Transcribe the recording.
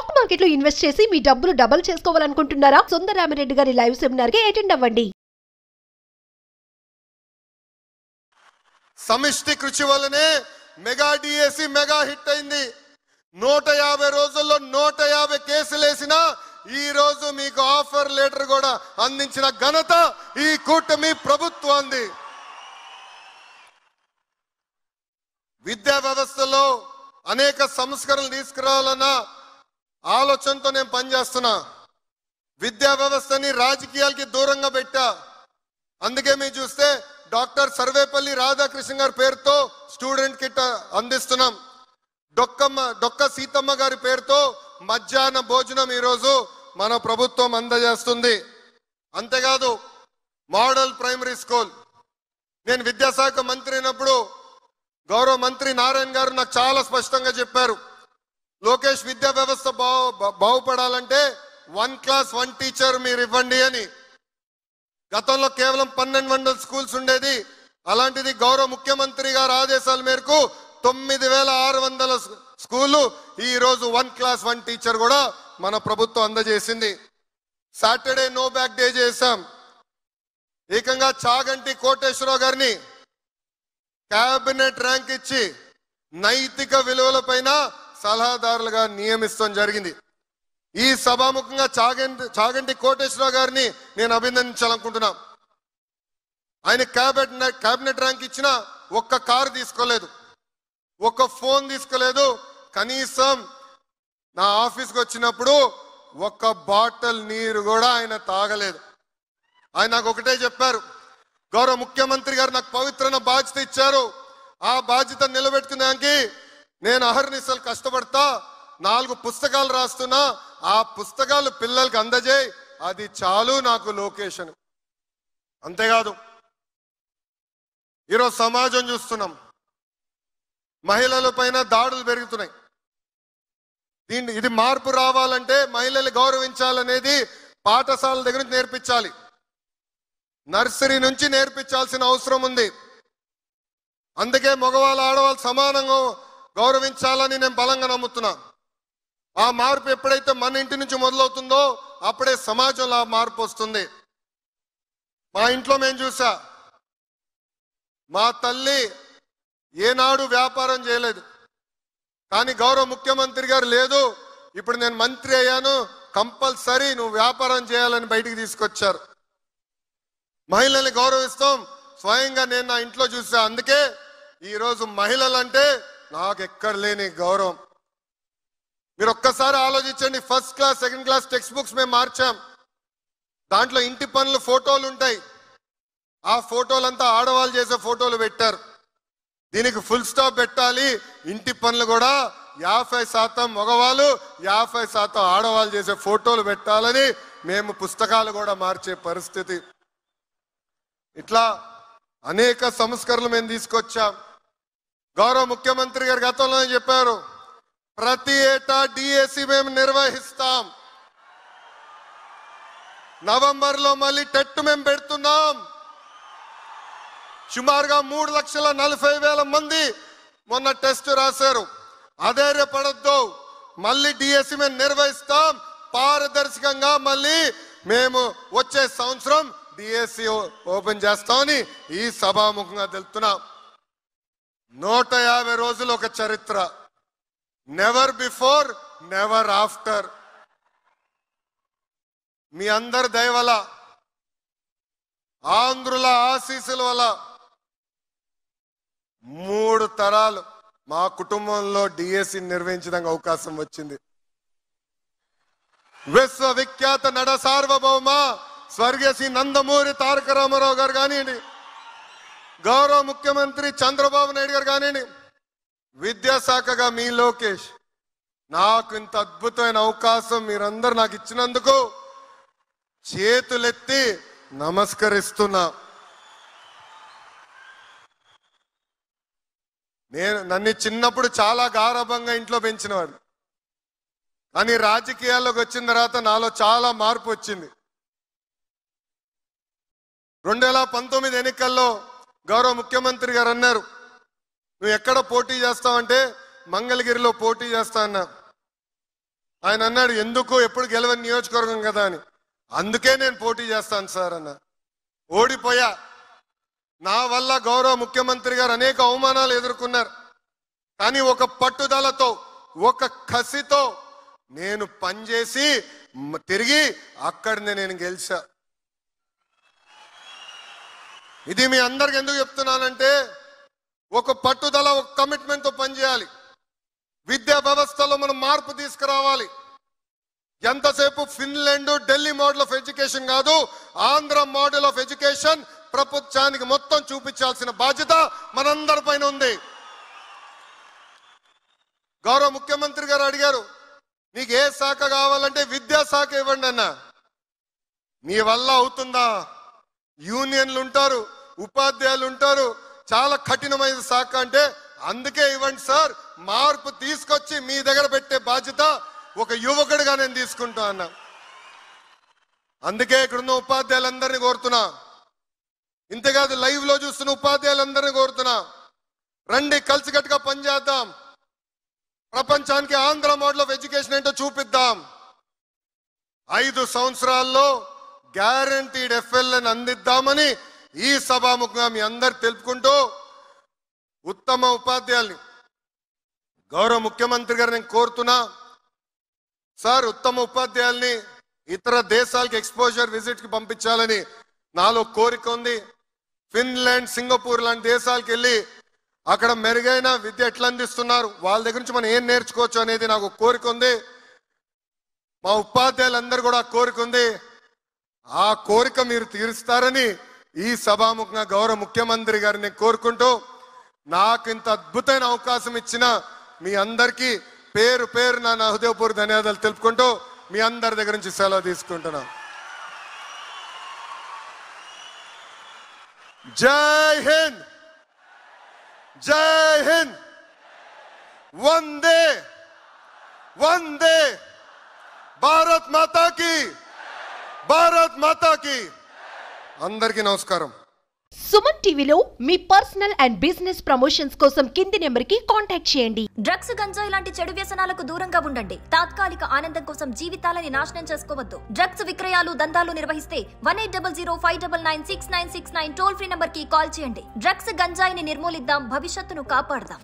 Stock market లో invest చేసి మీ డబ్బులు డబుల్ చేసుకోవాలనుకుంటున్నారా? సుందరరామిరెడ్డి గారి లైవ్ సెమినార్ కి అటెండ్ అవ్వండి. సమిష్టి కృషి వల్లనే మెగా డిఎస్సి మెగా హిట్ అయింది. 150 రోజుల్లో 150 కేసులు వేసిన ఈ రోజు మీకు ఆఫర్ లెటర్ కూడా అందించిన ఘనత ఈ కూటమి ప్రభుత్వాన్ని. విద్యా వ్యవస్థలో అనేక సంస్కరణలు తీసుకురావాలన్న ఆలోచనతో నేను పనిచేస్తున్నా. విద్యా వ్యవస్థని రాజకీయాలకి దూరంగా పెట్టా. అందుకే మీరు చూస్తే డాక్టర్ సర్వేపల్లి రాధాకృష్ణ గారి పేరుతో స్టూడెంట్ కిట్ అందిస్తున్నాం. డొక్క సీతమ్మ గారి పేరుతో మధ్యాహ్న భోజనం ఈరోజు మన ప్రభుత్వం అందజేస్తుంది. అంతేకాదు మోడల్ ప్రైమరీ స్కూల్, నేను విద్యాశాఖ మంత్రి అయినప్పుడు గౌరవ మంత్రి నారాయణ గారు నాకు చాలా స్పష్టంగా చెప్పారు, లోకేష్ విద్యా వ్యవస్థ బాగుపడాలంటే 1 క్లాస్ 1 టీచర్ మీరు ఇవ్వండి అని. గతంలో కేవలం 1200 స్కూల్స్ ఉండేది. అలాంటిది గౌరవ ముఖ్యమంత్రి గారి ఆదేశాల మేరకు 9600 స్కూలు ఈ రోజు 1 క్లాస్ 1 టీచర్ కూడా మన ప్రభుత్వం అందజేసింది. సాటర్డే నో బ్యాక్ డే చేశాం. ఏకంగా చాగంటి కోటేశ్వరరావు గారిని క్యాబినెట్ ర్యాంక్ ఇచ్చి నైతిక విలువల పైన సలహాదారులుగా నియమిస్తాం జరిగింది. ఈ సభాముఖంగా చాగంటి కోటేశ్వరరావు గారిని నేను అభినందించాలనుకుంటున్నా. ఆయన క్యాబినెట్ ర్యాంక్ ఇచ్చిన ఒక్క కారు తీసుకోలేదు, ఒక్క ఫోన్ తీసుకోలేదు, కనీసం నా ఆఫీస్కి వచ్చినప్పుడు ఒక్క బాటిల్ నీరు కూడా ఆయన తాగలేదు. ఆయన నాకు ఒకటే చెప్పారు, గౌరవ ముఖ్యమంత్రి గారు నాకు పవిత్రమైన బాధ్యత ఇచ్చారు, ఆ బాధ్యత నిలబెట్టుకున్నానికి నేను అహర్నిశలు కష్టపడతా, 4 పుస్తకాలు రాస్తున్నా, ఆ పుస్తకాలు పిల్లలకి అందజేయి, అది చాలు నాకు లోకేషన్. అంతేకాదు ఈరోజు సమాజం చూస్తున్నాం, మహిళల పైన దాడులు పెరుగుతున్నాయి. ఇది మార్పు రావాలంటే మహిళలు గౌరవించాలనేది పాఠశాల దగ్గర నుంచి నేర్పించాలి, నర్సరీ నుంచి నేర్పించాల్సిన అవసరం ఉంది. అందుకే మగవాళ్ళు ఆడవాళ్ళు సమానంగా గౌరవించాలని నేను బలంగా నమ్ముతున్నా. ఆ మార్పు ఎప్పుడైతే మన ఇంటి నుంచి మొదలవుతుందో అప్పుడే సమాజంలో ఆ మార్పు వస్తుంది. మా ఇంట్లో మేము చూసా, మా తల్లి ఏనాడు వ్యాపారం చేయలేదు, కానీ గౌరవ ముఖ్యమంత్రి గారు లేదు, ఇప్పుడు నేను మంత్రి అయ్యాను, కంపల్సరీ నువ్వు వ్యాపారం చేయాలని బయటికి తీసుకొచ్చారు. మహిళల్ని గౌరవిస్తాం, స్వయంగా నేను నా ఇంట్లో చూసా. అందుకే ఈరోజు మహిళలంటే నాకు ఎక్కడ లేని గౌరవం. మీరు ఒక్కసారి ఆలోచించండి, 1st class 2nd class text books మేము మార్చాం. దాంట్లో ఇంటి పనులు ఫోటోలు ఉంటాయి, ఆ ఫోటోలంతా ఆడవాళ్ళు చేసే ఫోటోలు పెట్టారు. దీనికి ఫుల్ స్టాప్ పెట్టాలి, ఇంటి పనులు కూడా 50% మగవాళ్ళు 50% ఆడవాళ్ళు చేసే ఫోటోలు పెట్టాలని మేము పుస్తకాలు కూడా మార్చే పరిస్థితి. ఇట్లా అనేక సంస్కరణలు మేము తీసుకొచ్చాం. గౌరవ ముఖ్యమంత్రి గారు గతంలోనే చెప్పారు, ప్రతి ఏటా డిఎస్సి మేము నిర్వహిస్తాం. నవంబర్లో మళ్ళీ టెట్ మేము పెడుతున్నాం. సుమారుగా 3,40,000 మంది మొన్న టెస్ట్ రాశారు. అధైర్యపడద్దు, మళ్ళీ డిఎస్సి మేము నిర్వహిస్తాం పారదర్శకంగా. మళ్ళీ మేము వచ్చే సంవత్సరం డిఎస్సి ఓపెన్ చేస్తామని ఈ సభాముఖంగా తెలుపుతున్నాం. 150 రోజులు ఒక చరిత్ర, నెవర్ బిఫోర్ నెవర్ ఆఫ్టర్. మీ అందరి దయ వల్ల, ఆంధ్రుల ఆశీస్సుల వల్ల 3 తరాలు మా కుటుంబంలో డిఎస్సి నిర్వహించడానికి అవకాశం వచ్చింది. విశ్వవిఖ్యాత నడ సార్వభౌమ స్వర్గీయ శ్రీ నందమూరి తారక రామారావు గారు కానివ్వండి, గౌరవ ముఖ్యమంత్రి చంద్రబాబు నాయుడు గారు కానివ్వండి, విద్యాశాఖగా మీ లోకేష్, నాకు ఇంత అద్భుతమైన అవకాశం మీరందరూ నాకు ఇచ్చినందుకు చేతులెత్తి నమస్కరిస్తున్నా. నన్ను చిన్నప్పుడు చాలా గారాభంగా ఇంట్లో పెంచినవాడు, కానీ రాజకీయాల్లోకి వచ్చిన తర్వాత నాలో చాలా మార్పు వచ్చింది. 2019 ఎన్నికల్లో గౌరవ ముఖ్యమంత్రి గారు అన్నారు, నువ్వు ఎక్కడ పోటీ చేస్తావంటే మంగళగిరిలో పోటీ చేస్తా అన్నా. ఆయన అన్నాడు, ఎందుకు ఎప్పుడు గెలవని నియోజకవర్గం కదా అని. అందుకే నేను పోటీ చేస్తాను సార్ అన్న. ఓడిపోయా. నా వల్ల గౌరవ ముఖ్యమంత్రి గారు అనేక అవమానాలు ఎదుర్కొన్నారు. కానీ ఒక పట్టుదలతో, ఒక కసితో నేను పనిచేసి తిరిగి అక్కడనే నేను గెలిచా. ఇది మీ అందరికి ఎందుకు చెప్తున్నానంటే, ఒక పట్టుదల, ఒక కమిట్మెంట్తో పనిచేయాలి. విద్యా వ్యవస్థలో మనం మార్పు తీసుకురావాలి. ఎంతసేపు Finland, Delhi model of education కాదు, ఆంధ్ర మోడల్ ఆఫ్ ఎడ్యుకేషన్ ప్రపంచానికి మొత్తం చూపించాల్సిన బాధ్యత మనందరిపైన ఉంది. గౌరవ ముఖ్యమంత్రి గారు అడిగారు, నీకు ఏ శాఖ కావాలంటే విద్యాశాఖ ఇవ్వండి అన్న. మీ వల్ల అవుతుందా? యూనియన్లు ఉంటారు, ఉపాధ్యాయులు ఉంటారు, చాలా కఠినమైన శాఖ అంటే అందుకే ఇవ్వండి సార్, మార్పు తీసుకొచ్చి మీ దగ్గర పెట్టే బాధ్యత ఒక యువకుడిగా నేను తీసుకుంటా అన్న. అందుకే ఇక్కడున్న ఉపాధ్యాయులందరినీ కోరుతున్నా, ఇంతేకాదు లైవ్ లో చూస్తున్న ఉపాధ్యాయులందరినీ కోరుతున్నా, రండి కలిసికట్టుగా పనిచేద్దాం. ప్రపంచానికి ఆంధ్ర మోడల్ ఆఫ్ ఎడ్యుకేషన్ ఏంటో చూపిద్దాం. 5 సంవత్సరాల్లో గ్యారంటీడ్ ఎఫ్ఎల్ఎన్ అందిద్దామని ఈ సభాముఖంగా మీ అందరు తెలుపుకుంటూ, ఉత్తమ ఉపాధ్యాయుల్ని గౌరవ ముఖ్యమంత్రి గారు నేను కోరుతున్నా, సార్ ఉత్తమ ఉపాధ్యాయుల్ని ఇతర దేశాలకు ఎక్స్పోజర్ విజిట్ కి పంపించాలని నాలో కోరిక ఉంది. ఫిన్లాండ్, సింగపూర్ లాంటి దేశాలకు వెళ్ళి అక్కడ మెరుగైన విద్య ఎట్లా అందిస్తున్నారు, వాళ్ళ దగ్గర నుంచి మనం ఏం నేర్చుకోవచ్చు అనేది నాకు కోరిక ఉంది. మా ఉపాధ్యాయులందరూ కూడా కోరిక ఉంది. ఆ కోరిక మీరు తీరుస్తారని ఈ సభాముఖంగా గౌరవ ముఖ్యమంత్రి గారిని కోరుకుంటూ, నాకు ఇంత అద్భుతమైన అవకాశం ఇచ్చిన మీ అందరికీ పేరు పేరు నా హృదయపూర్వక ధన్యవాదాలు తెలుపుకుంటూ మీ అందరి దగ్గర నుంచి సెలవు తీసుకుంటున్నా. జై హింద్, జై హింద్, వందే వందే, భారత్ మాతా की, భారత్ మాతా की. అందరికీ నమస్కారం. సుమన్ టీవీలో మీ పర్సనల్ అండ్ బిజినెస్ ప్రమోషన్స్ కోసం కింది నెంబర్కి కాంటాక్ట్ చేయండి. డ్రగ్స్, గంజాయి లాంటి చెడు వ్యసనాలకు దూరంగా ఉండండి. తాత్కాలిక ఆనందం కోసం జీవితాలని నాశనం చేసుకోవద్దు. డ్రగ్స్ విక్రయాలు, దందాలు నిర్వహిస్తే 1800599699 టోల్ ఫ్రీ నంబర్ కి కాల్ చేయండి. డ్రగ్స్, గంజాయిని నిర్మూలిద్దాం, భవిష్యత్తును కాపాడదాం.